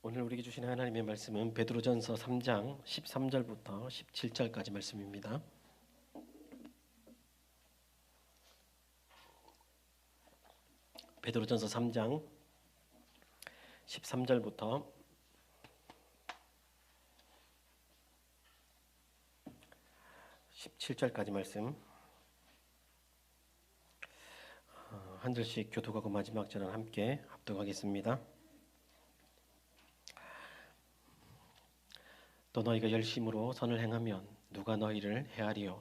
오늘 우리에게 주신 하나님의 말씀은 베드로전서 3장 13절부터 17절까지 말씀입니다. 베드로전서 3장 13절부터 17절까지 말씀 한 절씩 교독하고 마지막 절은 함께 합독하겠습니다. 또 너희가 열심으로 선을 행하면 누가 너희를 해하리요?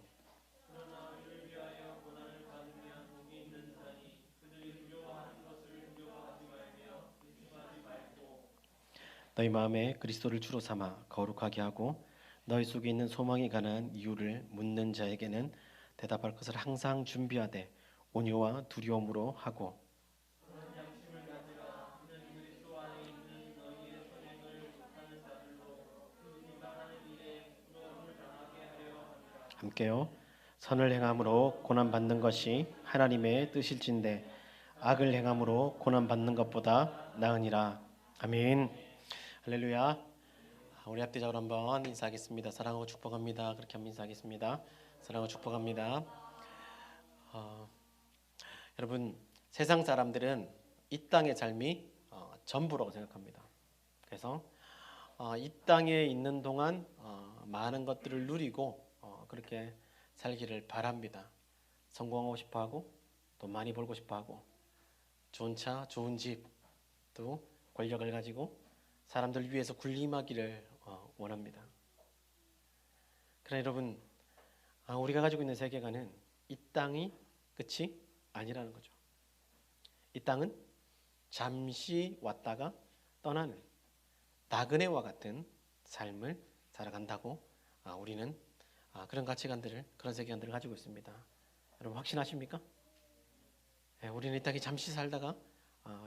너희 마음에 그리스도를 주로 삼아 거룩하게 하고 너희 속에 있는 소망에 관한 이유를 묻는 자에게는 대답할 것을 항상 준비하되 온유와 두려움으로 하고 함께요. 선을 행함으로 고난 받는 것이 하나님의 뜻일진데 악을 행함으로 고난 받는 것보다 나으니라. 아멘. 할렐루야. 우리 합대적으로 한번 인사하겠습니다. 사랑하고 축복합니다. 그렇게 한번 인사하겠습니다. 사랑하고 축복합니다. 여러분, 세상 사람들은 이 땅의 삶이 전부라고 생각합니다. 그래서 이 땅에 있는 동안 많은 것들을 누리고 그렇게 살기를 바랍니다. 성공하고 싶어하고 또 많이 벌고 싶어하고 좋은 차, 좋은 집, 또 권력을 가지고 사람들 위해서 군림하기를 원합니다. 그러나 여러분, 우리가 가지고 있는 세계관은 이 땅이 끝이 아니라는 거죠. 이 땅은 잠시 왔다가 떠나는 나그네와 같은 삶을 살아간다고 우리는 그런 가치관들을, 그런 세계관들을 가지고 있습니다. 여러분 확신하십니까? 우리는 이 땅에 잠시 살다가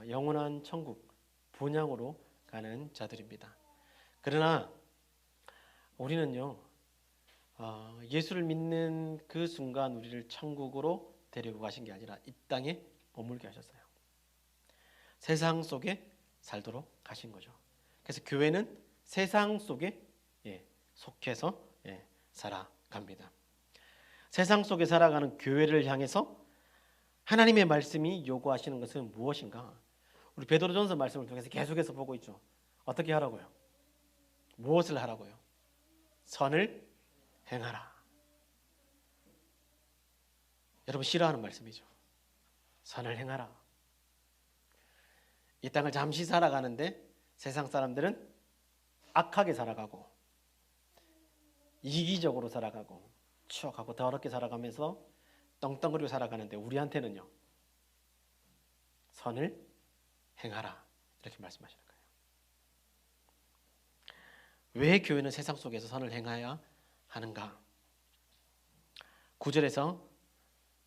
영원한 천국 본향으로 가는 자들입니다. 그러나 우리는요, 예수를 믿는 그 순간 우리를 천국으로 데리고 가신 게 아니라 이 땅에 머물게 하셨어요. 세상 속에 살도록 하신 거죠. 그래서 교회는 세상 속에 속해서 살아갑니다. 세상 속에 살아가는 교회를 향해서 하나님의 말씀이 요구하시는 것은 무엇인가? 우리 베드로전서 말씀을 통해서 계속해서 보고 있죠. 어떻게 하라고요? 무엇을 하라고요? 선을 행하라. 여러분 싫어하는 말씀이죠. 선을 행하라. 이 땅을 잠시 살아가는데 세상 사람들은 악하게 살아가고 이기적으로 살아가고 추억하고 더럽게 살아가면서 떵떵거리고 살아가는데 우리한테는요, 선을 행하라 이렇게 말씀하시는 거예요. 왜 교회는 세상 속에서 선을 행해야 하는가? 9절에서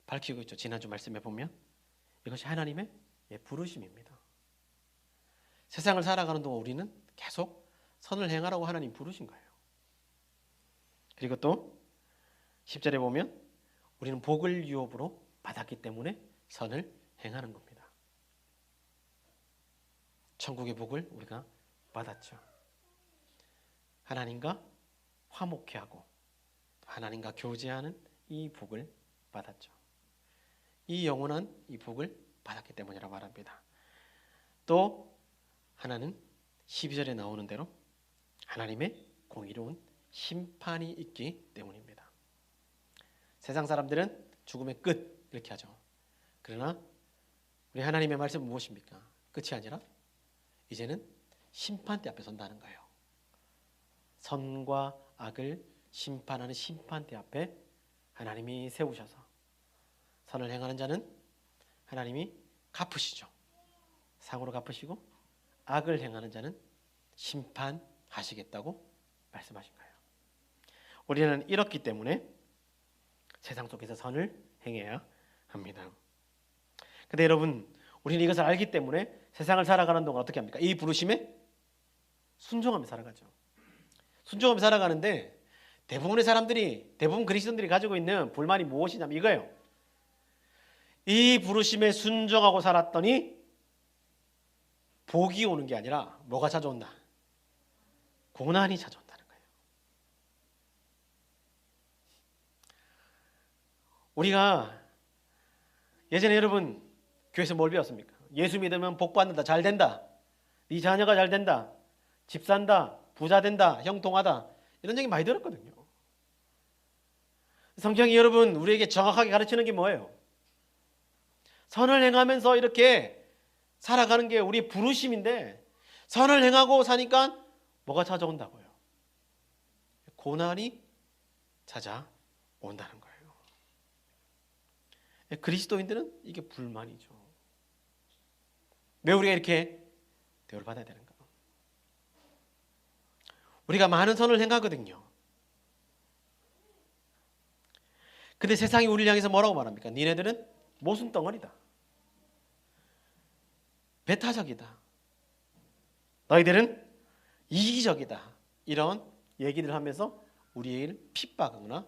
밝히고 있죠. 지난주 말씀에 보면 이것이 하나님의 부르심입니다. 세상을 살아가는 동안 우리는 계속 선을 행하라고 하나님 부르신 거예요. 그리고 또 10절에 보면 우리는 복을 유업으로 받았기 때문에 선을 행하는 겁니다. 천국의 복을 우리가 받았죠. 하나님과 화목해 하고 하나님과 교제하는 이 복을 받았죠. 이 영원한 이 복을 받았기 때문이라고 말합니다. 또 하나는 12절에 나오는 대로 하나님의 공의로운 심판이 있기 때문입니다. 세상 사람들은 죽음의 끝 이렇게 하죠. 그러나 우리 하나님의 말씀은 무엇입니까? 끝이 아니라 이제는 심판대 앞에 선다는 거예요. 선과 악을 심판하는 심판대 앞에 하나님이 세우셔서 선을 행하는 자는 하나님이 갚으시죠. 상으로 갚으시고 악을 행하는 자는 심판하시겠다고 말씀하신 거예요. 우리는 이렇기 때문에 세상 속에서 선을 행해야 합니다. 근데 여러분, 우리는 이것을 알기 때문에 세상을 살아가는 동안 어떻게 합니까? 이 부르심에 순종하며 살아가죠. 순종하며 살아가는데 대부분 그리스도인들이 가지고 있는 불만이 무엇이냐면 이거예요. 이 부르심에 순종하고 살았더니 복이 오는 게 아니라 뭐가 찾아온다? 고난이 찾아온다는 거예요. 우리가 예전에 여러분 교회에서 뭘 배웠습니까? 예수 믿으면 복 받는다, 잘 된다, 네 자녀가 잘 된다, 집 산다, 부자 된다, 형통하다, 이런 얘기 많이 들었거든요. 성경이 여러분 우리에게 정확하게 가르치는 게 뭐예요? 선을 행하면서 이렇게 살아가는 게 우리의 부르심인데, 선을 행하고 사니까 뭐가 찾아온다고요? 고난이 찾아온다는 거예요. 그리스도인들은 이게 불만이죠. 왜 우리가 이렇게 대우를 받아야 되는가? 우리가 많은 선을 행하거든요. 근데 세상이 우리를 향해서 뭐라고 말합니까? 니네들은 모순 덩어리다, 배타적이다, 너희들은 이기적이다, 이런 얘기를 하면서 우리를 핍박하거나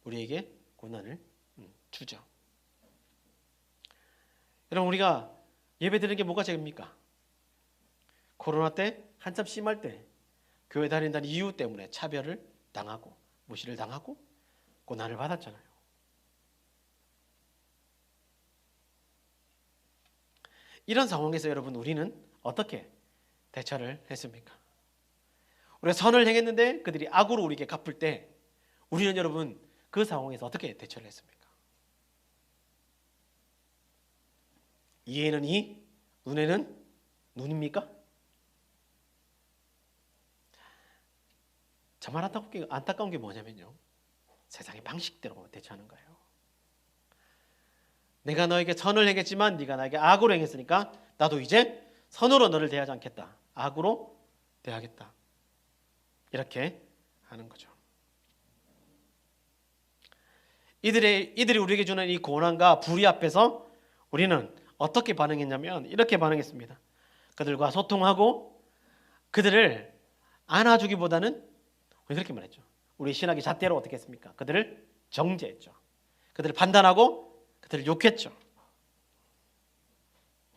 우리에게 고난을 주죠. 여러분, 우리가 예배 드리는 게 뭐가 죄입니까? 코로나 때 한참 심할 때 교회 다닌다는 이유 때문에 차별을 당하고 무시를 당하고 고난을 받았잖아요. 이런 상황에서 여러분 우리는 어떻게 대처를 했습니까? 우리가 선을 행했는데 그들이 악으로 우리에게 갚을 때 우리는 여러분 그 상황에서 어떻게 대처를 했습니까? 이에는 이, 눈에는 눈입니까? 정말 안타까운 게 뭐냐면요, 세상의 방식대로 대처하는 거예요. 내가 너에게 선을 행했지만 네가 나에게 악으로 행했으니까 나도 이제 선으로 너를 대하지 않겠다, 악으로 대하겠다, 이렇게 하는 거죠. 이들이 우리에게 주는 이 고난과 불의 앞에서 우리는 어떻게 반응했냐면 이렇게 반응했습니다. 그들과 소통하고 그들을 안아주기보다는 우리 그렇게 말했죠. 우리 신학의 잣대로 어떻게 했습니까? 그들을 정죄했죠. 그들을 판단하고 그들을 욕했죠.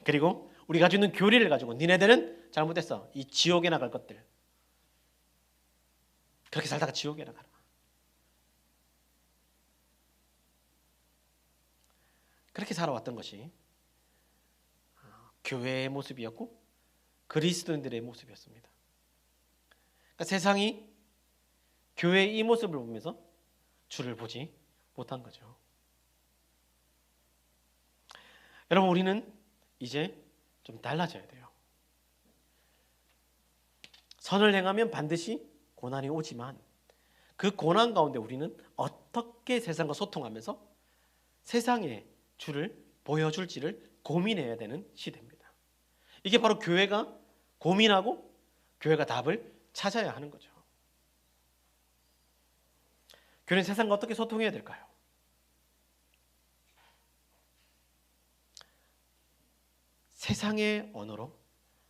그리고 우리가 주는 교리를 가지고 니네들은 잘못했어, 이 지옥에 나갈 것들, 그렇게 살다가 지옥에 나가라, 그렇게 살아왔던 것이 교회의 모습이었고 그리스도인들의 모습이었습니다. 그러니까 세상이 교회의 이 모습을 보면서 주를 보지 못한 거죠. 여러분, 우리는 이제 좀 달라져야 돼요. 선을 행하면 반드시 고난이 오지만 그 고난 가운데 우리는 어떻게 세상과 소통하면서 세상에 주를 보여줄지를 고민해야 되는 시대입니다. 이게 바로 교회가 고민하고 교회가 답을 찾아야 하는 거죠. 교회는 세상과 어떻게 소통해야 될까요? 세상의 언어로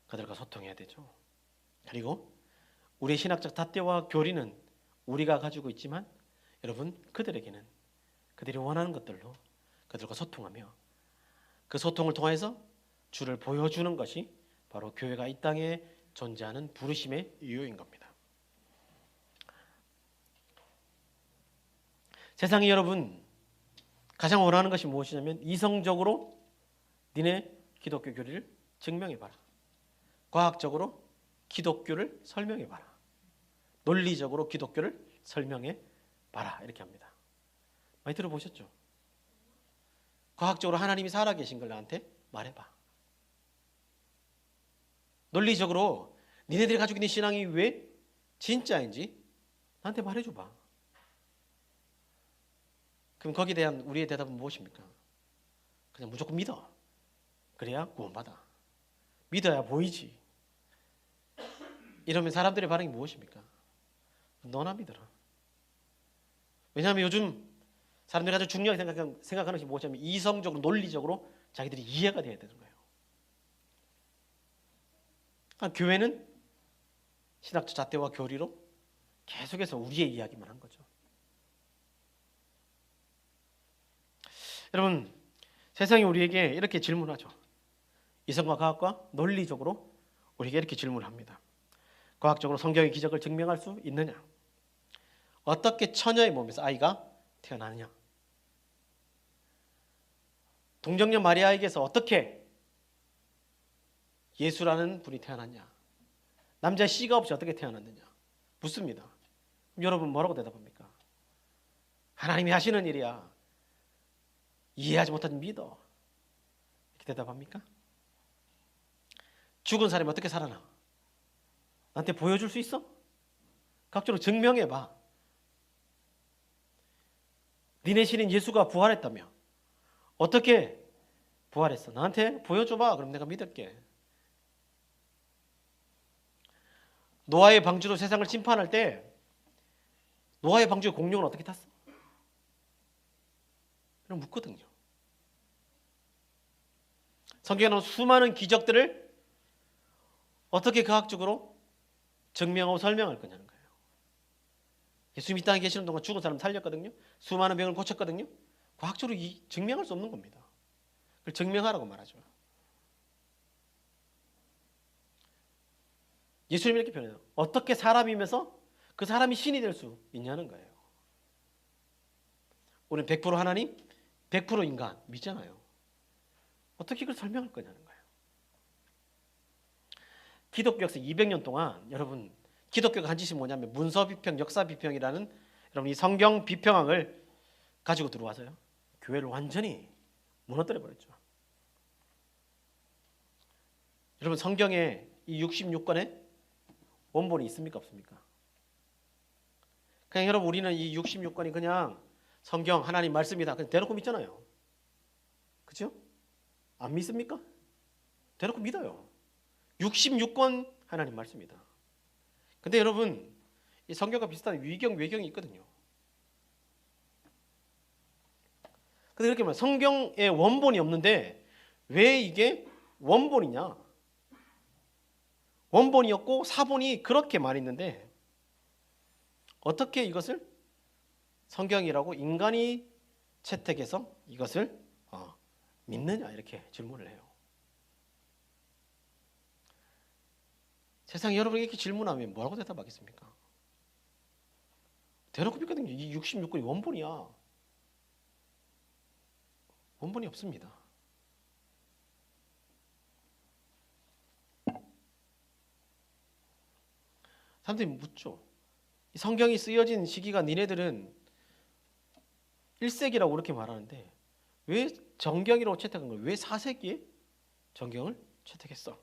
그들과 소통해야 되죠. 그리고 우리의 신학적 잣대와 교리는 우리가 가지고 있지만 여러분, 그들에게는 그들이 원하는 것들로 그들과 소통하며 그 소통을 통해서 주를 보여주는 것이 바로 교회가 이 땅에 존재하는 부르심의 이유인 겁니다. 세상이 여러분 가장 원하는 것이 무엇이냐면 이성적으로 니네 기독교 교리를 증명해봐라, 과학적으로 기독교를 설명해봐라, 논리적으로 기독교를 설명해봐라, 이렇게 합니다. 많이 들어보셨죠? 과학적으로 하나님이 살아계신 걸 나한테 말해봐. 논리적으로 니네들이 가지고 있는 신앙이 왜 진짜인지 나한테 말해줘봐. 그럼 거기에 대한 우리의 대답은 무엇입니까? 그냥 무조건 믿어. 그래야 구원받아. 믿어야 보이지. 이러면 사람들의 반응이 무엇입니까? 너나 믿어라. 왜냐하면 요즘 사람들이 아주 중요하게 생각하는 것이 무엇이냐면 이성적으로 논리적으로 자기들이 이해가 돼야 되는 거예요. 그러니까 교회는 신학적 잣대와 교리로 계속해서 우리의 이야기만 한 거죠. 여러분, 세상이 우리에게 이렇게 질문하죠. 이성과 과학과 논리적으로 우리에게 이렇게 질문합니다. 과학적으로 성경의 기적을 증명할 수 있느냐? 어떻게 처녀의 몸에서 아이가 태어나느냐? 동정녀 마리아에게서 어떻게 예수라는 분이 태어났냐? 남자 씨가 없이 어떻게 태어났느냐? 묻습니다. 여러분 뭐라고 대답합니까? 하나님이 하시는 일이야. 이해하지 못하지 믿어. 이렇게 대답합니까? 죽은 사람이 어떻게 살아나? 나한테 보여줄 수 있어? 각적으로 증명해봐. 니네 신인 예수가 부활했다며. 어떻게 부활했어? 나한테 보여줘봐. 그럼 내가 믿을게. 노아의 방주로 세상을 심판할 때 노아의 방주의 공룡은 어떻게 탔어? 그럼 묻거든요. 성경에 나온 수많은 기적들을 어떻게 과학적으로 증명하고 설명할 거냐는 거예요. 예수님이 이 땅에 계시는 동안 죽은 사람 살렸거든요. 수많은 병을 고쳤거든요. 과학적으로 증명할 수 없는 겁니다. 그걸 증명하라고 말하죠. 예수님이 이렇게 표현해요. 어떻게 사람이면서 그 사람이 신이 될 수 있냐는 거예요. 우리는 100% 하나님, 100% 인간 믿잖아요. 어떻게 그걸 설명할 거냐는 거예요. 기독교 역사 200년 동안 여러분 기독교가 한 짓이 뭐냐면 문서 비평, 역사 비평이라는 여러분 이 성경 비평학을 가지고 들어와서요. 교회를 완전히 무너뜨려 버렸죠. 여러분 성경에 이 66권에 원본이 있습니까 없습니까? 그냥 여러분 우리는 이 66권이 그냥 성경 하나님 말씀이다. 그냥 대놓고 믿잖아요. 그렇죠? 안 믿습니까? 대놓고 믿어요. 66권 하나님 말씀이다. 근데 여러분 이 성경과 비슷한 위경, 외경이 있거든요. 근데 이렇게 말해요. 성경에 원본이 없는데 왜 이게 원본이냐? 원본이었고 사본이 그렇게 많이 있는데 어떻게 이것을 성경이라고 인간이 채택해서 이것을 믿느냐 이렇게 질문을 해요. 세상에 여러분이 이렇게 질문하면 뭐라고 대답하겠습니까? 대놓고 믿거든요. 이 66권이 원본이야. 원본이 없습니다. 사람들이 묻죠. 이 성경이 쓰여진 시기가 니네들은 1세기라고 그렇게 말하는데 왜 정경이라고 채택한 거야? 왜 4세기에 정경을 채택했어?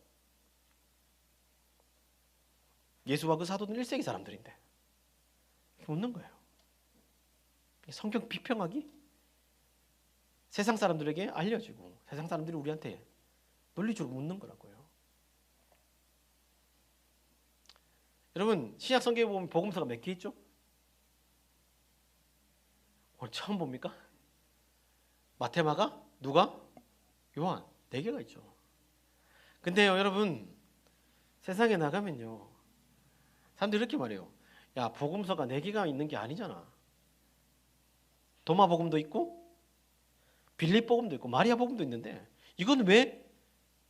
예수와 그 사도는 1세기 사람들인데 이렇게 묻는 거예요. 성경 비평하기 세상 사람들에게 알려지고 세상 사람들이 우리한테 논리적으로 묻는 거라고요. 여러분 신약 성경에 보면 복음서가 몇 개 있죠? 오늘 처음 봅니까? 마태마가, 누가, 요한 4개가 있죠. 근데요 여러분 세상에 나가면요 사람들이 이렇게 말해요. 야 복음서가 4개가 있는 게 아니잖아. 도마 복음도 있고 빌립 복음도 있고 마리아 복음도 있는데 이건 왜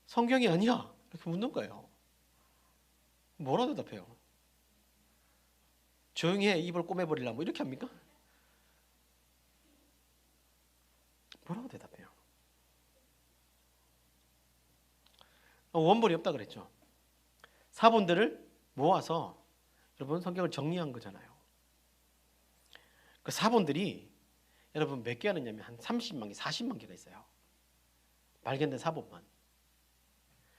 성경이 아니야? 이렇게 묻는 거예요. 뭐라 대답해요? 조용히 해 입을 꼬매버리려면 뭐 이렇게 합니까? 뭐라고 대답해요? 원본이 없다 그랬죠. 사본들을 모아서 여러분 성경을 정리한 거잖아요. 그 사본들이 여러분 몇 개 하느냐면 한 30만 개, 40만 개가 있어요. 발견된 사본만.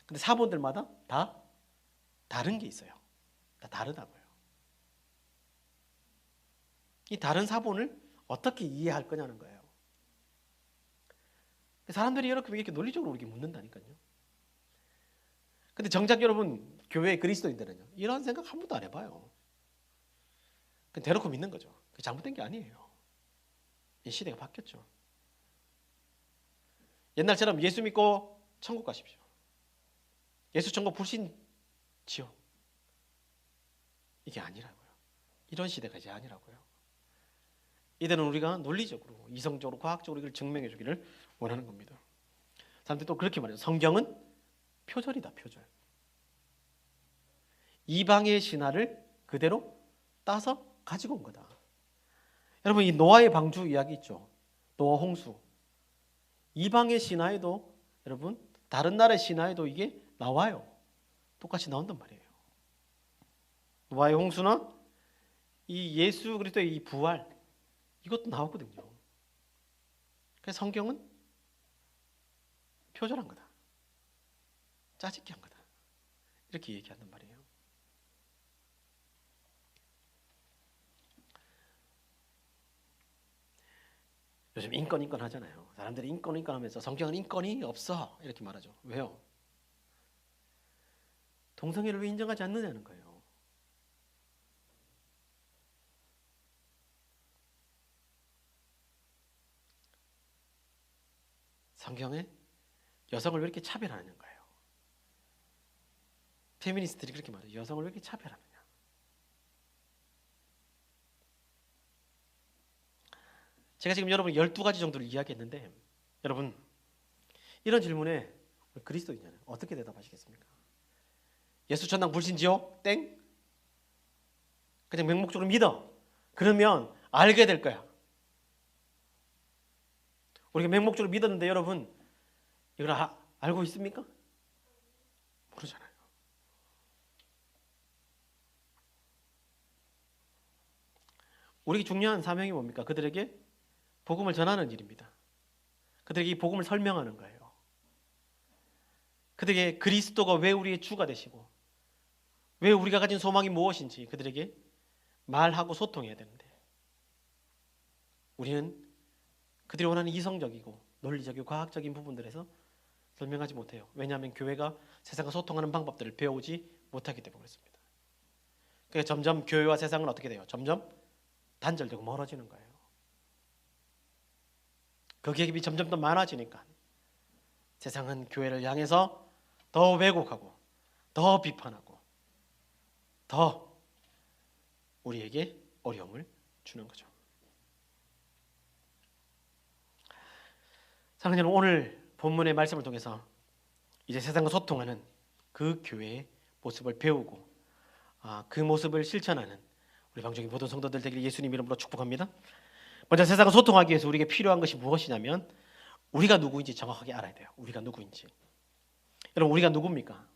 근데 사본들마다 다 다른 게 있어요. 다 다르다고요. 이 다른 사본을 어떻게 이해할 거냐는 거예요. 사람들이 이렇게 논리적으로 우리에게 묻는다니까요. 근데 정작 여러분 교회 그리스도인들은요 이런 생각 한 번도 안 해봐요. 그냥 대놓고 믿는 거죠. 그게 잘못된 게 아니에요. 이 시대가 바뀌었죠. 옛날처럼 예수 믿고 천국 가십시오. 예수 천국 불신 지옥. 이게 아니라고요. 이런 시대가 이제 아니라고요. 이제는 우리가 논리적으로, 이성적으로, 과학적으로 이걸 증명해 주기를 원하는 겁니다. 사람들이 또 그렇게 말해요. 성경은 표절이다, 표절. 이방의 신화를 그대로 따서 가지고 온 거다. 여러분, 이 노아의 방주 이야기 있죠. 노아 홍수. 이방의 신화에도, 여러분, 다른 나라의 신화에도 이게 나와요. 똑같이 나온단 말이에요. 노아의 홍수나 이 예수 그리스도의 이 부활, 이것도 나오거든요. 그래서 성경은 표절한 거다, 짜집기 한 거다, 이렇게 얘기한단 말이에요. 요즘 인권 하잖아요. 사람들이 인권 하면서 성경은 인권이 없어 이렇게 말하죠. 왜요? 동성애를 왜 인정하지 않느냐는 거예요. 성경에 여성을 왜 이렇게 차별하는 거예요? 페미니스트들이 그렇게 말해요. 여성을 왜 이렇게 차별하느냐? 제가 지금 여러분 12가지 정도를 이야기했는데, 여러분 이런 질문에 그리스도인은 어떻게 대답하시겠습니까? 예수 천당 불신지요? 땡? 그냥 맹목적으로 믿어. 그러면 알게 될 거야. 우리가 맹목적으로 믿었는데 여러분 이걸 알고 있습니까? 모르잖아요. 우리에게 중요한 사명이 뭡니까? 그들에게 복음을 전하는 일입니다. 그들에게 이 복음을 설명하는 거예요. 그들에게 그리스도가 왜 우리의 주가 되시고 왜 우리가 가진 소망이 무엇인지 그들에게 말하고 소통해야 되는데, 우리는 그들이 원하는 이성적이고 논리적이고 과학적인 부분들에서 설명하지 못해요. 왜냐하면 교회가 세상과 소통하는 방법들을 배우지 못하기 때문에 그렇습니다. 그래서 점점 교회와 세상은 어떻게 돼요? 점점 단절되고 멀어지는 거예요. 그 계급이 점점 더 많아지니까 세상은 교회를 향해서 더 왜곡하고 더 비판하고 더 우리에게 어려움을 주는 거죠. 사랑하는 여러분, 오늘 본문의 말씀을 통해서 이제 세상과 소통하는 그 교회의 모습을 배우고 그 모습을 실천하는 우리 방종의 모든 성도들 되기를 예수님 이름으로 축복합니다. 먼저 세상과 소통하기 위해서 우리에게 필요한 것이 무엇이냐면 우리가 누구인지 정확하게 알아야 돼요. 우리가 누구인지. 여러분, 우리가 누굽니까?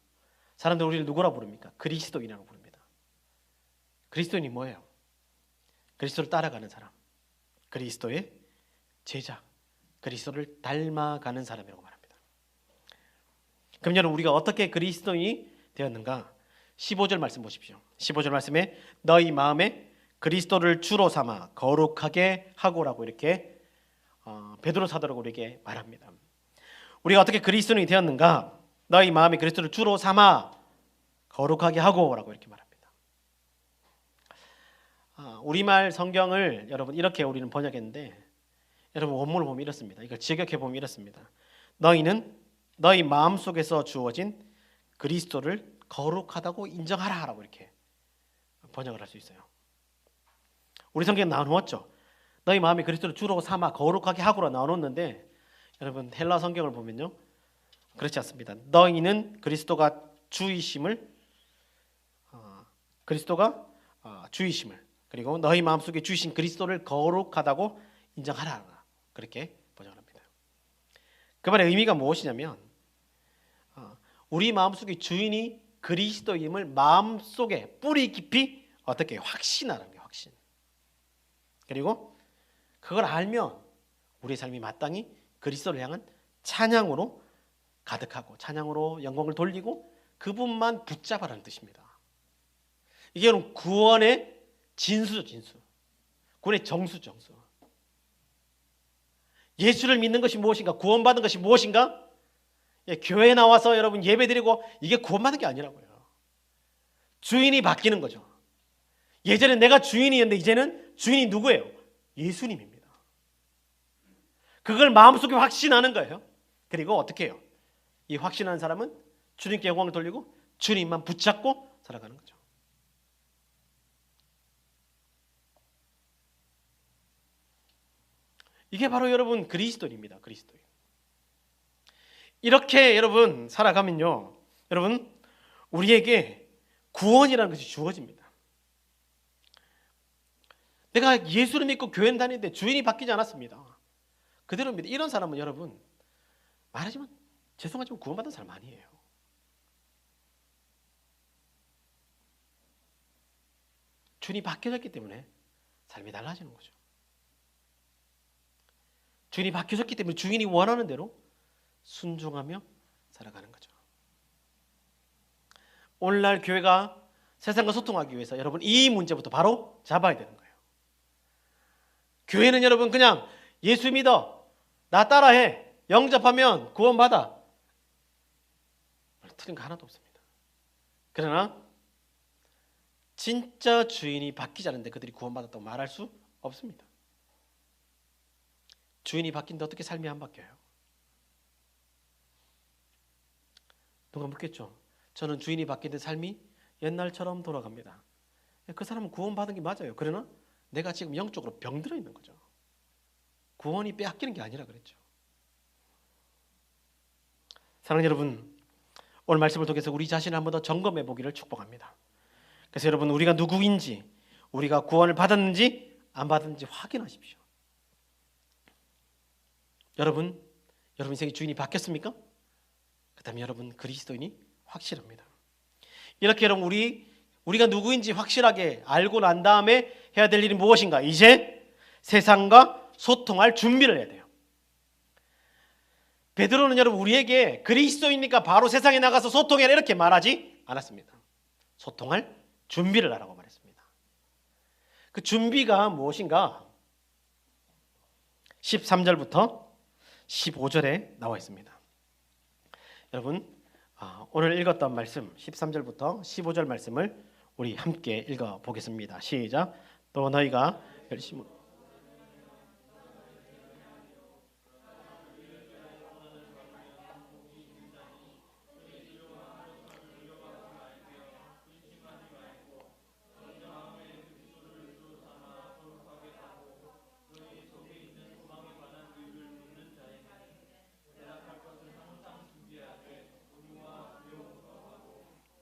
사람들 우리를 누구라고 부릅니까? 그리스도인이라고 부릅니다. 그리스도인이 뭐예요? 그리스도를 따라가는 사람, 그리스도의 제자, 그리스도를 닮아가는 사람이라고 말합니다. 그럼 여러분, 우리가 어떻게 그리스도인이 되었는가? 15절 말씀 보십시오. 15절 말씀에 너희 마음에 그리스도를 주로 삼아 거룩하게 하고라고 이렇게 베드로 사도라고 우리에게 말합니다. 우리가 어떻게 그리스도인이 되었는가? 너희 마음에 그리스도를 주로 삼아 거룩하게 하고라고 이렇게 말합니다. 우리말 성경을 여러분 이렇게 우리는 번역했는데, 여러분 원문을 보면 이렇습니다. 이걸 직역해 보면 이렇습니다. 너희는 너희 마음속에서 주어진 그리스도를 거룩하다고 인정하라라고 이렇게 번역을 할 수 있어요. 우리 성경에 나누었죠. 너희 마음에 그리스도를 주로 삼아 거룩하게 하고라 나눴는데, 여러분 헬라 성경을 보면요 그렇지 않습니다. 너희는 그리스도가 주이심을 그리고 너희 마음속에 주신 그리스도를 거룩하다고 인정하라, 그렇게 번역합니다. 그 말의 의미가 무엇이냐면 우리 마음속에 주인이 그리스도임을 마음속에 뿌리 깊이 어떻게 확신하는 게 확신. 그리고 그걸 알면 우리의 삶이 마땅히 그리스도를 향한 찬양으로 가득하고 찬양으로 영광을 돌리고 그분만 붙잡아라는 뜻입니다. 이게 구원의 진수죠, 진수. 구원의 정수죠, 정수. 예수를 믿는 것이 무엇인가? 구원받은 것이 무엇인가? 교회에 나와서 여러분 예배드리고 이게 구원받는 게 아니라고요. 주인이 바뀌는 거죠. 예전엔 내가 주인이었는데 이제는 주인이 누구예요? 예수님입니다. 그걸 마음속에 확신하는 거예요. 그리고 어떻게 해요? 이 확신하는 사람은 주님께 영광을 돌리고 주님만 붙잡고 살아가는 거죠. 이게 바로 여러분 그리스도인입니다. 그리스도인. 이렇게 여러분 살아가면요, 여러분 우리에게 구원이라는 것이 주어집니다. 내가 예수를 믿고 교회를 다니는데 주인이 바뀌지 않았습니다. 그대로입니다. 이런 사람은 여러분 말하지만 죄송하지만 구원받은 사람 아니에요. 주인이 바뀌어졌기 때문에 삶이 달라지는 거죠. 주인이 바뀌어졌기 때문에 주인이 원하는 대로 순종하며 살아가는 거죠. 오늘날 교회가 세상과 소통하기 위해서 여러분 이 문제부터 바로 잡아야 되는 거예요. 교회는 여러분 그냥 예수 믿어, 나 따라해, 영접하면 구원받아, 틀린 거 하나도 없습니다. 그러나 진짜 주인이 바뀌지 않는데 그들이 구원받았다고 말할 수 없습니다. 주인이 바뀐데 어떻게 삶이 안 바뀌어요? 누가 묻겠죠. 저는 주인이 바뀌는데 삶이 옛날처럼 돌아갑니다. 그 사람은 구원받은 게 맞아요. 그러나 내가 지금 영적으로 병들어 있는 거죠. 구원이 빼앗기는 게 아니라 그랬죠. 사랑하는 여러분, 오늘 말씀을 통해서 우리 자신을 한 번 더 점검해 보기를 축복합니다. 그래서 여러분 우리가 누구인지, 우리가 구원을 받았는지 안 받았는지 확인하십시오. 여러분 인생의 주인이 바뀌었습니까? 그다음에 여러분 그리스도인이 확실합니다. 이렇게 여러분 우리가 누구인지 확실하게 알고 난 다음에 해야 될 일이 무엇인가? 이제 세상과 소통할 준비를 해야 돼요. 베드로는 여러분 우리에게 그리스도이니까 바로 세상에 나가서 소통해라 이렇게 말하지 않았습니다. 소통할 준비를 하라고 말했습니다. 그 준비가 무엇인가? 13절부터 15절에 나와 있습니다. 여러분 오늘 읽었던 말씀 13절부터 15절 말씀을 우리 함께 읽어보겠습니다. 시작. 또 너희가 열심히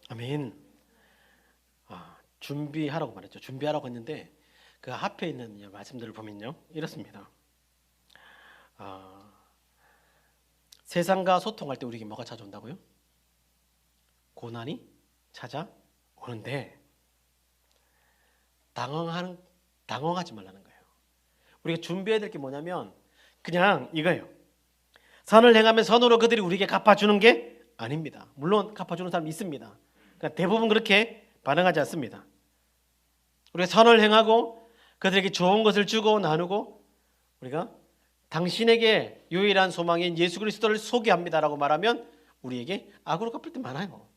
아멘. 준비하라고 말했죠. 준비하라고 했는데 그 앞에 있는 말씀들을 보면요 이렇습니다. 세상과 소통할 때 우리에게 뭐가 찾아온다고요? 고난이 찾아오는데 당황하지 말라는 거예요. 우리가 준비해야 될 게 뭐냐면 그냥 이거예요. 선을 행하면 선으로 그들이 우리에게 갚아주는 게 아닙니다. 물론 갚아주는 사람이 있습니다. 그러니까 대부분 그렇게 반응하지 않습니다. 우리가 선을 행하고 그들에게 좋은 것을 주고 나누고 우리가 당신에게 유일한 소망인 예수 그리스도를 소개합니다라고 말하면 우리에게 악으로 갚을 때 많아요.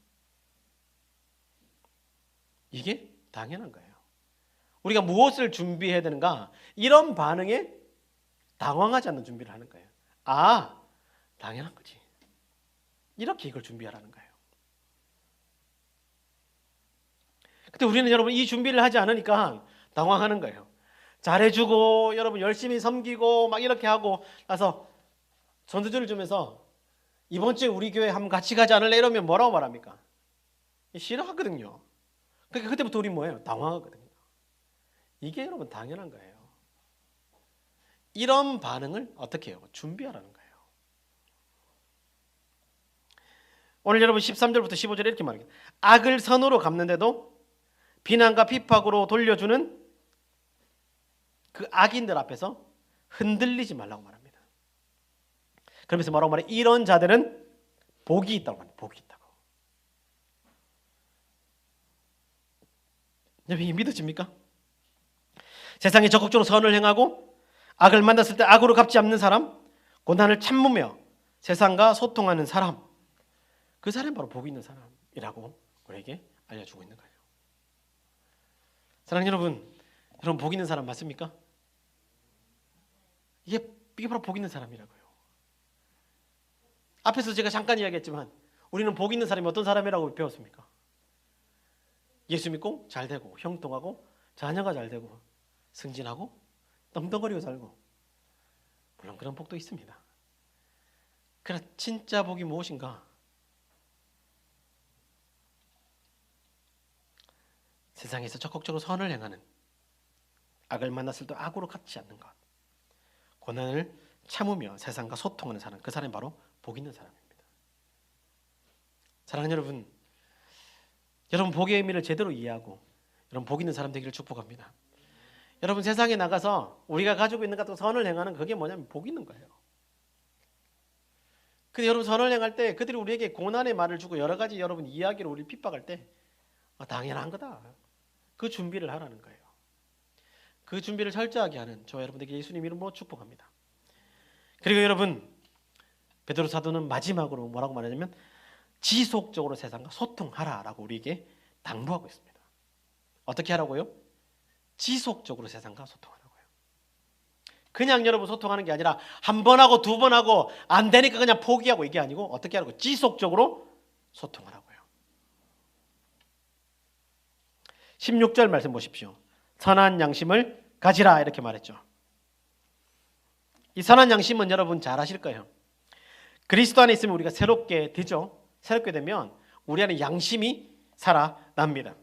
이게 당연한 거예요. 우리가 무엇을 준비해야 되는가? 이런 반응에 당황하지 않는 준비를 하는 거예요. 당연한 거지. 이렇게 이걸 준비하라는 거예요. 근데 우리는 여러분 이 준비를 하지 않으니까 당황하는 거예요. 잘해주고 여러분 열심히 섬기고 막 이렇게 하고 나서 전도지를 주면서 이번 주에 우리 교회 한번 같이 가지 않을래 이러면 뭐라고 말합니까? 싫어하거든요. 그러니까 그때부터 우리 뭐예요? 당황하거든요. 이게 여러분 당연한 거예요. 이런 반응을 어떻게 해요? 준비하라는 거예요. 오늘 여러분 13절부터 15절에 이렇게 말합니다. 악을 선으로 갚는데도 비난과 핍박으로 돌려주는 그 악인들 앞에서 흔들리지 말라고 말합니다. 그러면서 뭐라고 말해요? 이런 자들은 복이 있다고 합니다. 복이 있다고. 여러분 믿어집니까? 세상에 적극적으로 선을 행하고 악을 만났을 때 악으로 갚지 않는 사람, 고난을 참으며 세상과 소통하는 사람, 그 사람이 바로 복이 있는 사람이라고 우리에게 알려주고 있는 거예요. 사랑하는 여러분 복 있는 사람 맞습니까? 이게 바로 복 있는 사람이라고요. 앞에서 제가 잠깐 이야기했지만 우리는 복 있는 사람이 어떤 사람이라고 배웠습니까? 예수 믿고 잘 되고 형통하고 자녀가 잘 되고 승진하고 떵떵거리고 살고, 물론 그런 복도 있습니다. 그러나 진짜 복이 무엇인가? 세상에서 적극적으로 선을 행하는, 악을 만났을 때 악으로 갚지 않는 것, 고난을 참으며 세상과 소통하는 사람, 그 사람이 바로 복 있는 사람입니다. 사랑하는 여러분 복의 의미를 제대로 이해하고 여러분 복 있는 사람 되기를 축복합니다. 여러분 세상에 나가서 우리가 가지고 있는 것 같은 선을 행하는 그게 뭐냐면 복 있는 거예요. 근데 여러분 선을 행할 때 그들이 우리에게 고난의 말을 주고 여러 가지 여러분 이야기로 우리를 핍박할 때 당연한 거다. 그 준비를 하라는 거예요. 그 준비를 철저하게 하는 저와 여러분에게 예수님 이름으로 축복합니다. 그리고 여러분 베드로 사도는 마지막으로 뭐라고 말하냐면 지속적으로 세상과 소통하라라고 우리에게 당부하고 있습니다. 어떻게 하라고요? 지속적으로 세상과 소통하라고요. 그냥 여러분 소통하는 게 아니라 한 번 하고 두 번 하고 안 되니까 그냥 포기하고 이게 아니고 어떻게 하라고? 지속적으로 소통하라고요. 16절 말씀 보십시오. 선한 양심을 가지라 이렇게 말했죠. 이 선한 양심은 여러분 잘 아실 거예요. 그리스도 안에 있으면 우리가 새롭게 되죠. 새롭게 되면 우리 안에 양심이 살아납니다.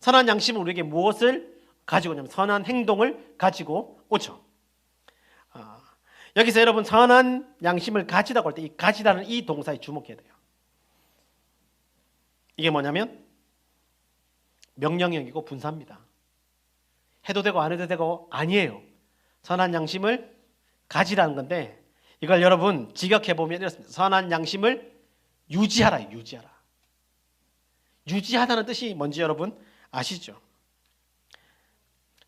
선한 양심은 우리에게 무엇을 가지고 오냐면 선한 행동을 가지고 오죠. 여기서 여러분 선한 양심을 가지다고 할 때 이 가지다는 이 동사에 주목해야 돼요. 이게 뭐냐면 명령형이고 분사입니다. 해도 되고 안 해도 되고 아니에요. 선한 양심을 가지라는 건데 이걸 여러분 직역해 보면 이렇습니다. 선한 양심을 유지하라. 유지하다는 뜻이 뭔지 여러분 아시죠?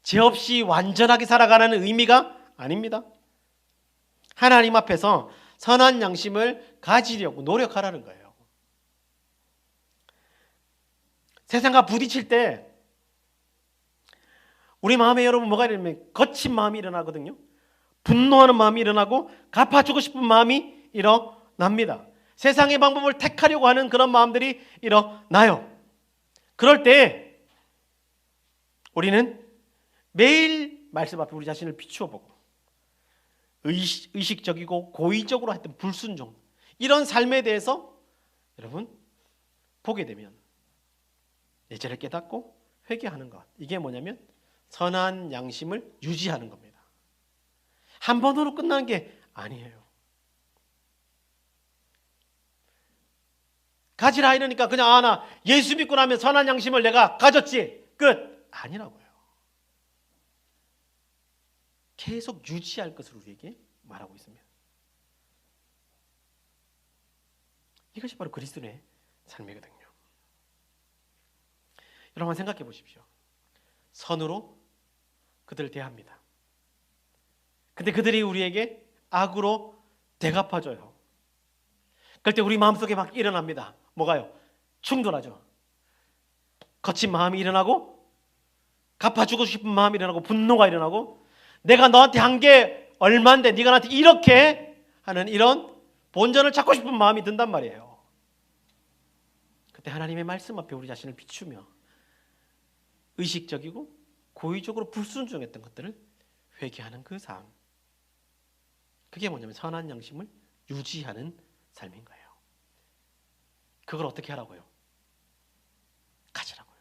죄 없이 완전하게 살아가는 의미가 아닙니다. 하나님 앞에서 선한 양심을 가지려고 노력하라는 거예요. 세상과 부딪힐 때 우리 마음에 여러분 뭐가 일어나면 거친 마음이 일어나거든요. 분노하는 마음이 일어나고 갚아주고 싶은 마음이 일어납니다. 세상의 방법을 택하려고 하는 그런 마음들이 일어나요. 그럴 때 우리는 매일 말씀 앞에 우리 자신을 비추어 보고 의식적이고 고의적으로 했던 불순종 이런 삶에 대해서 여러분 보게 되면 예절을 깨닫고 회개하는 것, 이게 뭐냐면 선한 양심을 유지하는 겁니다. 한 번으로 끝나는 게 아니에요. 가지라 이러니까 그냥 나 예수 믿고 나면 선한 양심을 내가 가졌지 끝 아니라고요. 계속 유지할 것을 우리에게 말하고 있습니다. 이것이 바로 그리스도의 삶이거든요. 여러분 생각해 보십시오. 선으로 그들을 대합니다. 근데 그들이 우리에게 악으로 대갚아줘요. 그럴 때 우리 마음속에 막 일어납니다. 뭐가요? 충돌하죠. 거친 마음이 일어나고 갚아주고 싶은 마음이 일어나고 분노가 일어나고 내가 너한테 한 게 얼만데 네가 나한테 이렇게 하는 이런 본전을 찾고 싶은 마음이 든단 말이에요. 그때 하나님의 말씀 앞에 우리 자신을 비추며 의식적이고 고의적으로 불순종했던 것들을 회개하는 그 삶, 그게 뭐냐면 선한 양심을 유지하는 삶인 거예요. 그걸 어떻게 하라고요? 가지라고요.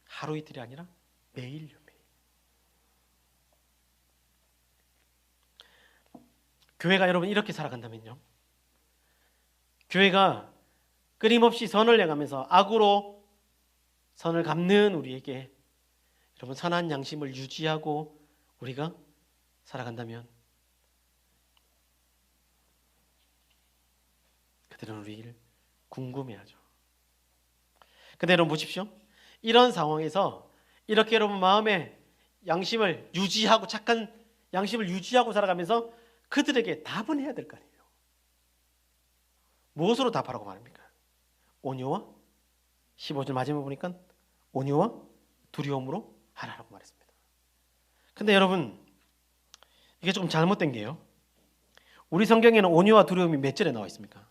하루 이틀이 아니라 매일 매일. 교회가 여러분 이렇게 살아간다면요, 교회가 끊임없이 선을 행하면서 악으로 선을 갚는 우리에게 여러분 선한 양심을 유지하고 우리가 살아간다면 그들은 우리를 궁금해하죠. 근데 여러분 보십시오. 이런 상황에서 이렇게 여러분 마음의 양심을 유지하고 착한 양심을 유지하고 살아가면서 그들에게 답은 해야 될 거 아니에요. 무엇으로 답하라고 말합니까? 온유와 15절 마지막에 보니까 온유와 두려움으로 하라고 말했습니다. 근데 여러분 이게 조금 잘못된 게요. 우리 성경에는 온유와 두려움이 몇 절에 나와 있습니까?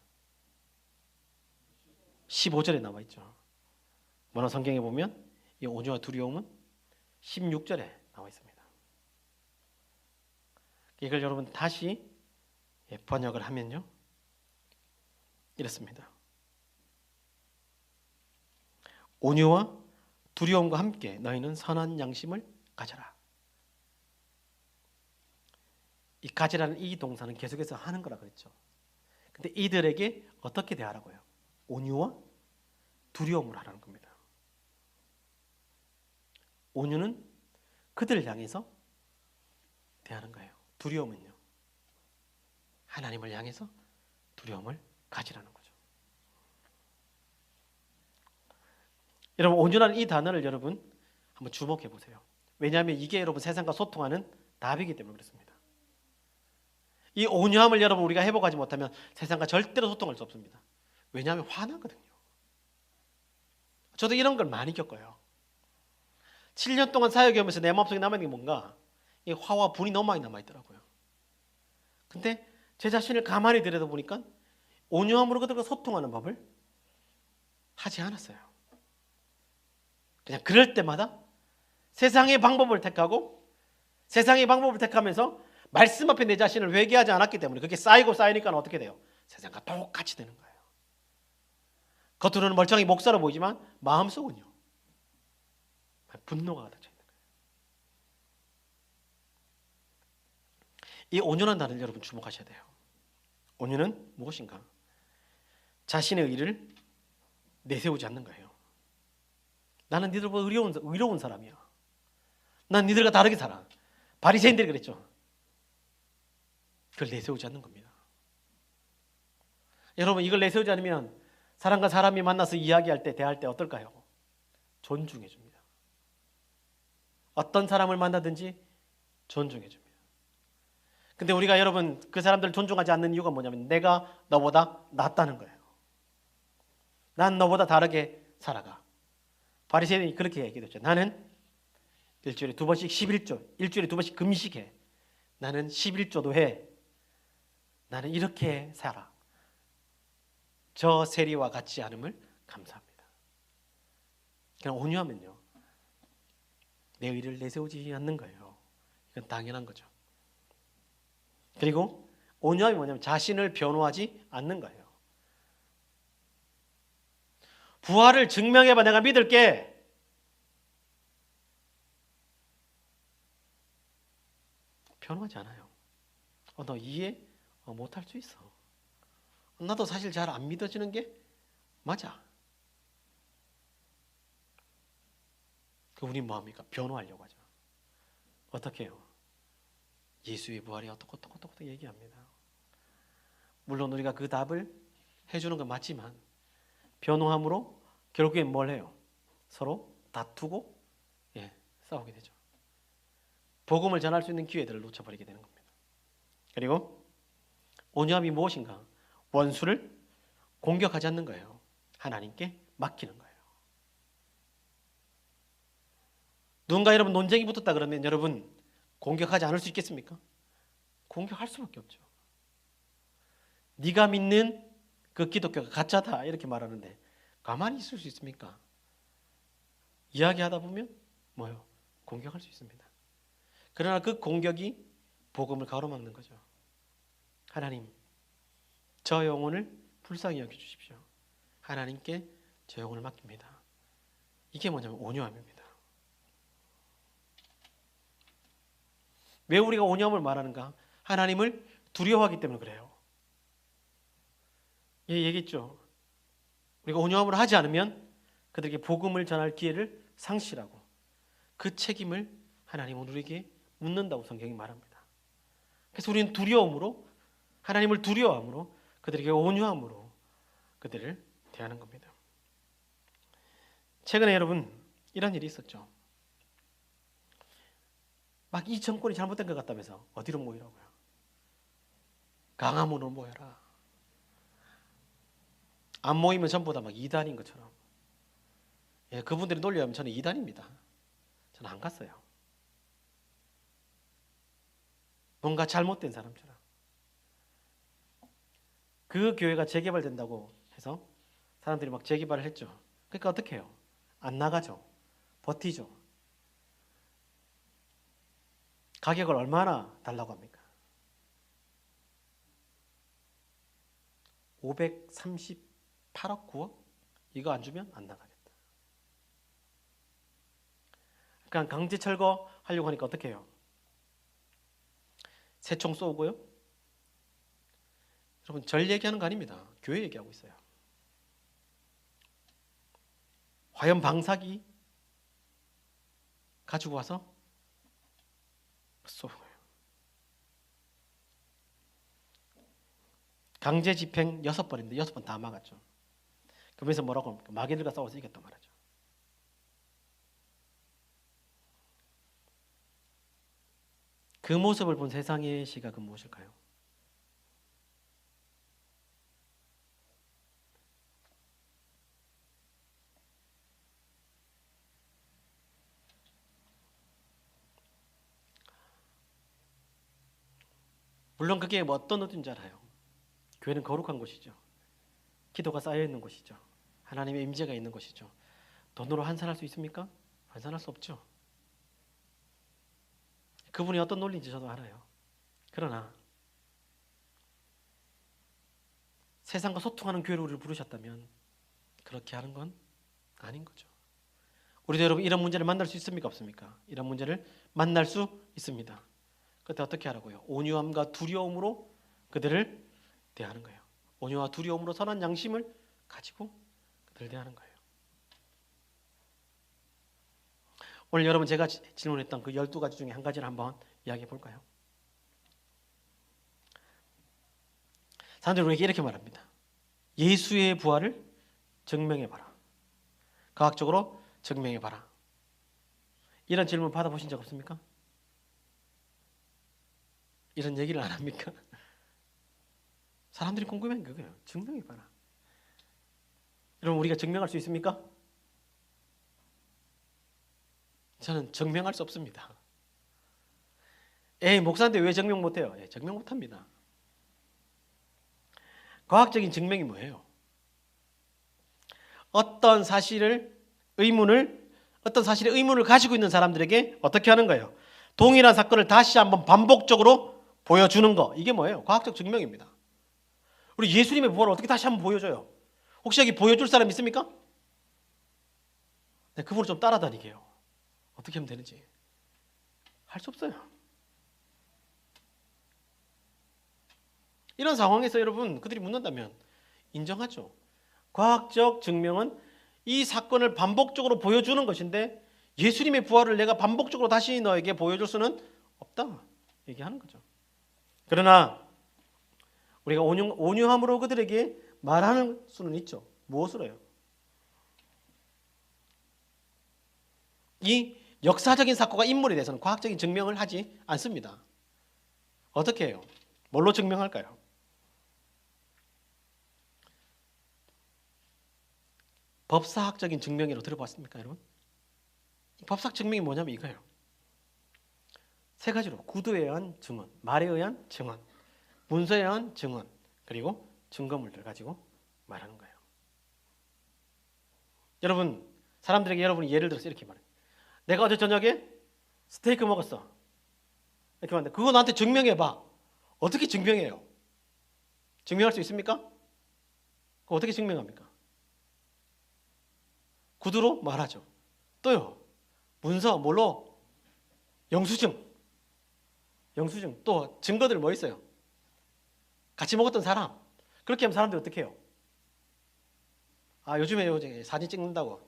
15절에 나와 있죠. 모나 성경에 보면 이 온유와 두려움은 16절에 나와 있습니다. 이걸 여러분 다시 번역을 하면요, 이렇습니다. 온유와 두려움과 함께 너희는 선한 양심을 가져라. 이 가지라는 이 동사는 계속해서 하는 거라 그랬죠. 근데 이들에게 어떻게 대하라고요? 온유와 두려움을 하라는 겁니다. 온유는 그들을 향해서 대하는 거예요. 두려움은요, 하나님을 향해서 두려움을 가지라는 거죠. 여러분, 온유라는 이 단어를 여러분 한번 주목해 보세요. 왜냐하면 이게 여러분 세상과 소통하는 답이기 때문에 그렇습니다. 이 온유함을 여러분 우리가 회복하지 못하면 세상과 절대로 소통할 수 없습니다. 왜냐하면 화나거든요. 저도 이런 걸 많이 겪어요. 7년 동안 사역하면서 내 마음속에 남아있는 게 뭔가 이 화와 분이 너무 많이 남아있더라고요. 근데 제 자신을 가만히 들여다보니까 온유함으로 그들과 소통하는 법을 하지 않았어요. 그냥 그럴 때마다 세상의 방법을 택하고 세상의 방법을 택하면서 말씀 앞에 내 자신을 회개하지 않았기 때문에 그게 쌓이고 쌓이니까 어떻게 돼요? 세상과 똑같이 되는 거예요. 겉으로는 멀쩡히 목사로 보이지만 마음속은요, 분노가 닫혀 있는 거예요. 이 온유한 단어를 여러분 주목하셔야 돼요. 온유는 무엇인가? 자신의 의를 내세우지 않는 거예요. 나는 니들보다 의로운 사람이야. 난 니들과 다르게 살아. 바리새인들이 그랬죠. 그걸 내세우지 않는 겁니다. 여러분, 이걸 내세우지 않으면 사람과 사람이 만나서 이야기할 때, 대할 때 어떨까요? 존중해 줍니다. 어떤 사람을 만나든지 존중해 줍니다. 근데 우리가 여러분 그 사람들을 존중하지 않는 이유가 뭐냐면 내가 너보다 낫다는 거예요. 난 너보다 다르게 살아가. 바리새인이 그렇게 얘기했죠. 나는 일주일에 2번씩 11조, 일주일에 2번씩 금식해. 나는 11조도 해. 나는 이렇게 살아. 저 세리와 같지 않음을 감사합니다. 그냥 온유하면요, 내 의를 내세우지 않는 거예요. 이건 당연한 거죠. 그리고 온유함이 뭐냐면 자신을 변호하지 않는 거예요. 부활을 증명해봐, 내가 믿을게. 변호하지 않아요. 너 이해 못할 수 있어. 나도 사실 잘 안 믿어지는 게 맞아. 그 우리 뭐합니까? 변호하려고 하죠. 어떻게 해요? 예수의 부활이 어떻게 얘기합니다. 물론 우리가 그 답을 해주는 건 맞지만 변호함으로 결국엔 뭘 해요? 서로 다투고 싸우게 되죠. 복음을 전할 수 있는 기회들을 놓쳐버리게 되는 겁니다. 그리고 온유함이 무엇인가? 원수를 공격하지 않는 거예요. 하나님께 맡기는 거예요. 누군가 여러분 논쟁이 붙었다 그러면 여러분 공격하지 않을 수 있겠습니까? 공격할 수밖에 없죠. 네가 믿는 그 기독교가 가짜다 이렇게 말하는데 가만히 있을 수 있습니까? 이야기하다 보면 뭐요? 공격할 수 있습니다. 그러나 그 공격이 복음을 가로막는 거죠. 하나님, 저 영혼을 불쌍히 여겨주십시오. 하나님께 저 영혼을 맡깁니다. 이게 뭐냐면 온유함입니다. 왜 우리가 온유함을 말하는가? 하나님을 두려워하기 때문에 그래요. 얘기했죠. 우리가 온유함을 하지 않으면 그들에게 복음을 전할 기회를 상실하고 그 책임을 하나님은 우리에게 묻는다고 성경이 말합니다. 그래서 우리는 두려움으로, 하나님을 두려워함으로, 그들에게 온유함으로 그들을 대하는 겁니다. 최근에 여러분 이런 일이 있었죠. 막 이 정권이 잘못된 것 같다면서 어디로 모이라고요? 강화문으로 모여라. 안 모이면 전부 다 막 이단인 것처럼. 그분들이 놀려하면 저는 이단입니다. 저는 안 갔어요. 뭔가 잘못된 사람처럼. 그 교회가 재개발된다고 해서 사람들이 막 재개발을 했죠. 그러니까 어떻게 해요? 안 나가죠. 버티죠. 가격을 얼마나 달라고 합니까? 538억 9억? 이거 안 주면 안 나가겠다. 그냥 강제 철거하려고 하니까 어떻게 해요? 새총 쏘고요. 여러분 절 얘기하는 거 아닙니다. 교회 얘기하고 있어요. 화염 방사기 가지고 와서 쏘는 거예요. 강제 집행 6번인데 6번 다 막았죠. 그러면서 뭐라고 합니까? 마귀들과 싸워서 이겼단 말이죠. 그 모습을 본 세상의 시각은 무엇일까요? 물론 그게 뭐 어떤 의도인지 알아요. 교회는 거룩한 곳이죠. 기도가 쌓여 있는 곳이죠. 하나님의 임재가 있는 곳이죠. 돈으로 환산할 수 있습니까? 환산할 수 없죠. 그분이 어떤 논리인지 저도 알아요. 그러나 세상과 소통하는 교회로 우리를 부르셨다면 그렇게 하는 건 아닌 거죠. 우리도 여러분 이런 문제를 만날 수 있습니까? 없습니까? 이런 문제를 만날 수 있습니다. 그때 어떻게 하라고요? 온유함과 두려움으로 그들을 대하는 거예요. 온유와 두려움으로 선한 양심을 가지고 그들을 대하는 거예요. 오늘 여러분 제가 질문했던 그 12가지 중에 한 가지를 한번 이야기해 볼까요? 사람들이 우리에게 이렇게 말합니다. 예수의 부활을 증명해봐라. 과학적으로 증명해봐라. 이런 질문 받아보신 적 없습니까? 이런 얘기를 안 합니까? 사람들이 궁금한 게 그거예요. 증명해봐라. 여러분 우리가 증명할 수 있습니까? 저는 증명할 수 없습니다. 목사인데 왜 증명 못해요? 증명 못합니다. 과학적인 증명이 뭐예요? 어떤 사실의 의문을 가지고 있는 사람들에게 어떻게 하는 거예요? 동일한 사건을 다시 한번 반복적으로 보여주는 거. 이게 뭐예요? 과학적 증명입니다. 우리 예수님의 부활을 어떻게 다시 한번 보여줘요? 혹시 여기 보여줄 사람 있습니까? 네, 그분을 좀 따라다니게 해요. 어떻게 하면 되는지 할 수 없어요. 이런 상황에서 여러분 그들이 묻는다면 인정하죠. 과학적 증명은 이 사건을 반복적으로 보여주는 것인데 예수님의 부활을 내가 반복적으로 다시 너에게 보여줄 수는 없다 얘기하는 거죠. 그러나 우리가 온유함으로 그들에게 말하는 수는 있죠. 무엇으로요? 이 역사적인 사건과 인물에 대해서는 과학적인 증명을 하지 않습니다. 어떻게 해요? 뭘로 증명할까요? 법사학적인 증명이라고 들어봤습니까, 여러분? 법사학 증명이 뭐냐면 이거예요. 3가지로 구두에 의한 증언, 말에 의한 증언, 문서에 의한 증언, 그리고 증거물들 가지고 말하는 거예요. 여러분, 사람들에게 여러분이 예를 들어서 이렇게 말해요. 내가 어제 저녁에 스테이크 먹었어. 이렇게 말하는데 그거 나한테 증명해봐. 어떻게 증명해요? 증명할 수 있습니까? 그거 어떻게 증명합니까? 구두로 말하죠. 또요. 문서 뭘로? 영수증. 또 증거들 뭐 있어요? 같이 먹었던 사람. 그렇게 하면 사람들이 어떻게 해요? 요즘에 사진 찍는다고.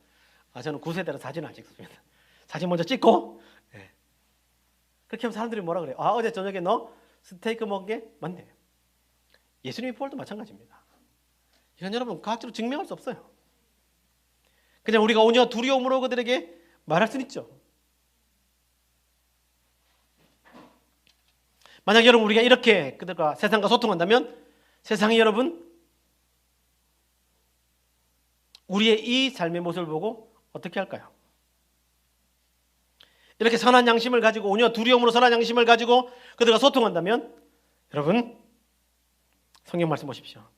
저는 9세대라 사진을 안 찍습니다. 사진 먼저 찍고 그렇게 하면 사람들이 뭐라 그래요? 어제 저녁에 너 스테이크 먹은 게 맞네. 예수님의 부활도 마찬가지입니다. 이건 여러분 과학적으로 증명할 수 없어요. 그냥 우리가 온유와 두려움으로 그들에게 말할 수는 있죠. 만약 여러분 우리가 이렇게 그들과 세상과 소통한다면 세상이 여러분 우리의 이 삶의 모습을 보고 어떻게 할까요? 이렇게 선한 양심을 가지고 온유와 두려움으로 선한 양심을 가지고 그들과 소통한다면 여러분 성경 말씀 보십시오.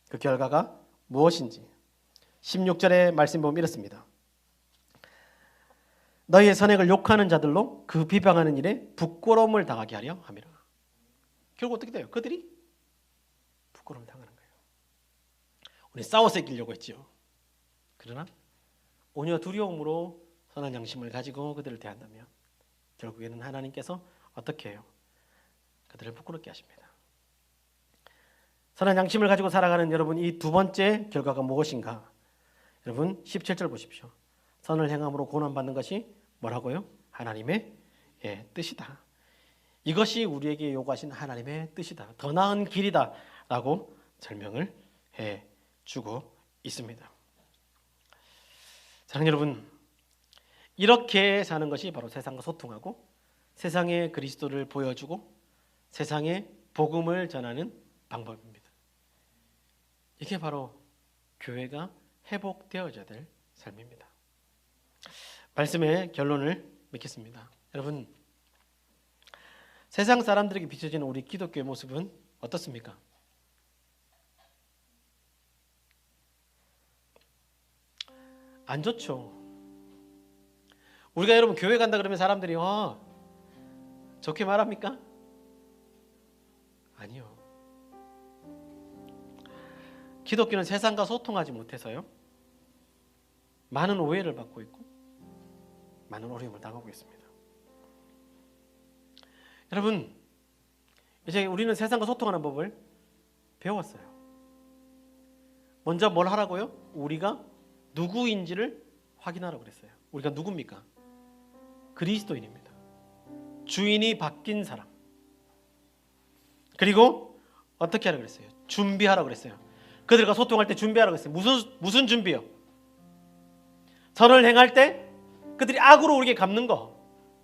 그 결과가 무엇인지 16절의 말씀 보면 이렇습니다. 너희의 선행을 욕하는 자들로 그 비방하는 일에 부끄러움을 당하게 하려 함이라. 결국 어떻게 돼요? 그들이 부끄러움을 당하는 거예요. 우리 싸워서 이기려고 했죠. 그러나 온유와 두려움으로 선한 양심을 가지고 그들을 대한다면 결국에는 하나님께서 어떻게 해요? 그들을 부끄럽게 하십니다. 선한 양심을 가지고 살아가는 여러분, 이 두 번째 결과가 무엇인가? 여러분 17절 보십시오. 선을 행함으로 고난받는 것이 뭐라고요? 하나님의 뜻이다. 이것이 우리에게 요구하신 하나님의 뜻이다. 더 나은 길이다 라고 설명을 해주고 있습니다. 사랑하는 여러분, 이렇게 사는 것이 바로 세상과 소통하고 세상에 그리스도를 보여주고 세상에 복음을 전하는 방법입니다. 이게 바로 교회가 회복되어져야 될 삶입니다. 말씀의 결론을 맺겠습니다. 여러분, 세상 사람들에게 비춰지는 우리 기독교의 모습은 어떻습니까? 안 좋죠. 우리가 여러분 교회 간다 그러면 사람들이 좋게 말합니까? 아니요. 기독교는 세상과 소통하지 못해서요, 많은 오해를 받고 있고 많은 어려움을 당하고 있습니다. 여러분, 이제 우리는 세상과 소통하는 법을 배웠어요. 먼저 뭘 하라고요? 우리가 누구인지를 확인하라고 그랬어요. 우리가 누굽니까? 그리스도인입니다. 주인이 바뀐 사람. 그리고 어떻게 하라고 그랬어요? 준비하라고 그랬어요. 그들과 소통할 때 준비하라고 했어요. 무슨 준비요? 선을 행할 때 그들이 악으로 우리에게 갚는 거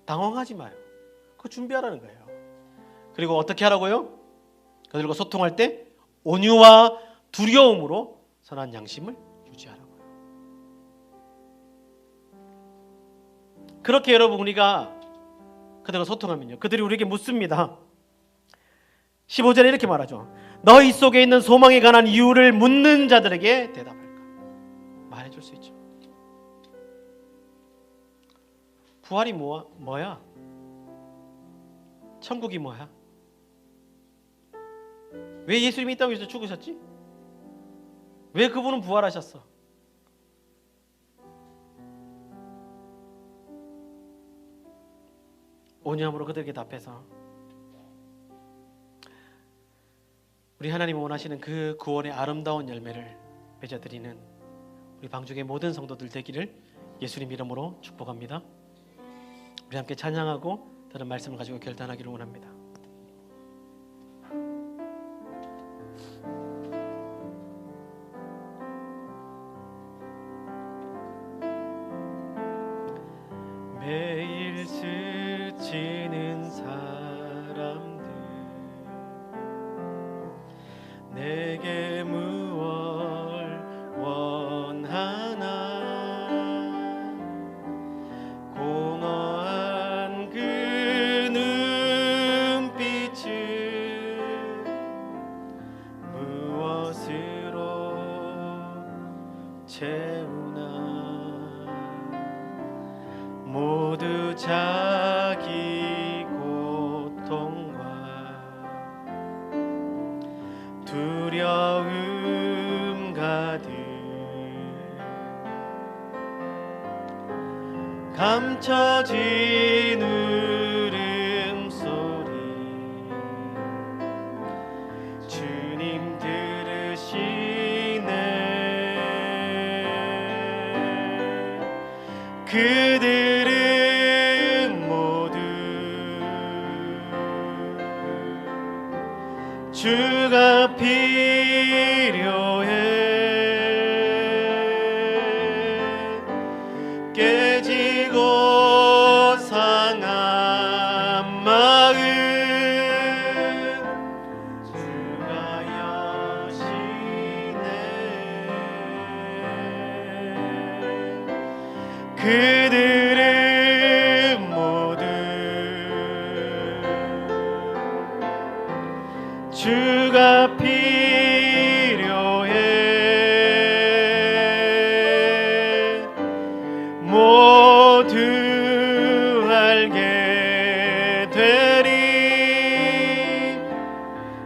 당황하지 마요. 그거 준비하라는 거예요. 그리고 어떻게 하라고요? 그들과 소통할 때 온유와 두려움으로 선한 양심을 유지하라고요. 그렇게 여러분 우리가 그들과 소통하면요, 그들이 우리에게 묻습니다. 15절에 이렇게 말하죠. 너희 속에 있는 소망에 관한 이유를 묻는 자들에게 대답할까? 말해줄 수 있죠. 부활이 뭐야? 천국이 뭐야? 왜 예수님이 이 땅에서 죽으셨지? 왜 그분은 부활하셨어? 온유함으로 그들에게 답해서 우리 하나님이 원하시는 그 구원의 아름다운 열매를 맺어드리는 우리 방중의 모든 성도들 되기를 예수님 이름으로 축복합니다. 우리 함께 찬양하고 다른 말씀을 가지고 결단하기를 원합니다. 매일 스치는 사람들 내게 무얼 원하나 공허한 그 눈빛을 무엇으로 채우나 모두 자기 고통과 두려움 가득 감춰진 울음소리 주님 들으시네. 그들은 모두 주가 필요해. 깨지고 상한 마음 주가 여시네. 그들은 모두 주가 필요해. 모두 알게 되리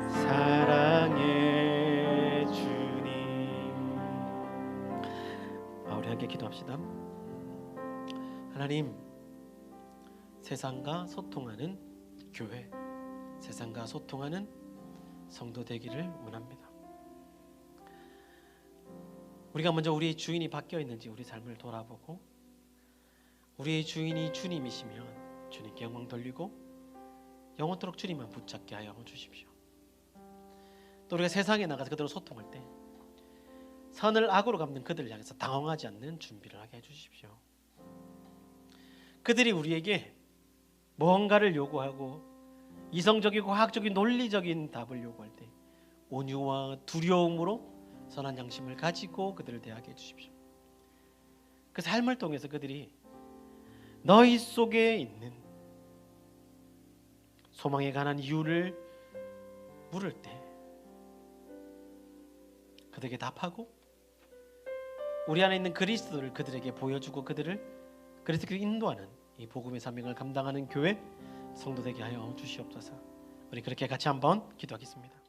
사랑의 주님. 우리 함께 기도합시다. 세상과 소통하는 교회, 세상과 소통하는 성도 되기를 원합니다. 우리가 먼저 우리의 주인이 바뀌어 있는지 우리 삶을 돌아보고, 우리의 주인이 주님이시면 주님께 영광 돌리고 영원토록 주님만 붙잡게 하여 주십시오. 또 우리가 세상에 나가서 그들과 소통할 때 선을 악으로 갚는 그들을 향해서 당황하지 않는 준비를 하게 해주십시오. 그들이 우리에게 무언가를 요구하고 이성적이고 과학적인 논리적인 답을 요구할 때 온유와 두려움으로 선한 양심을 가지고 그들을 대하게 해주십시오. 그 삶을 통해서 그들이 너희 속에 있는 소망에 관한 이유를 물을 때 그들에게 답하고, 우리 안에 있는 그리스도를 그들에게 보여주고 그들을 그리스도께 인도하는 이 복음의 사명을 감당하는 교회 성도 되게 하여 주시옵소서. 우리 그렇게 같이 한번 기도하겠습니다.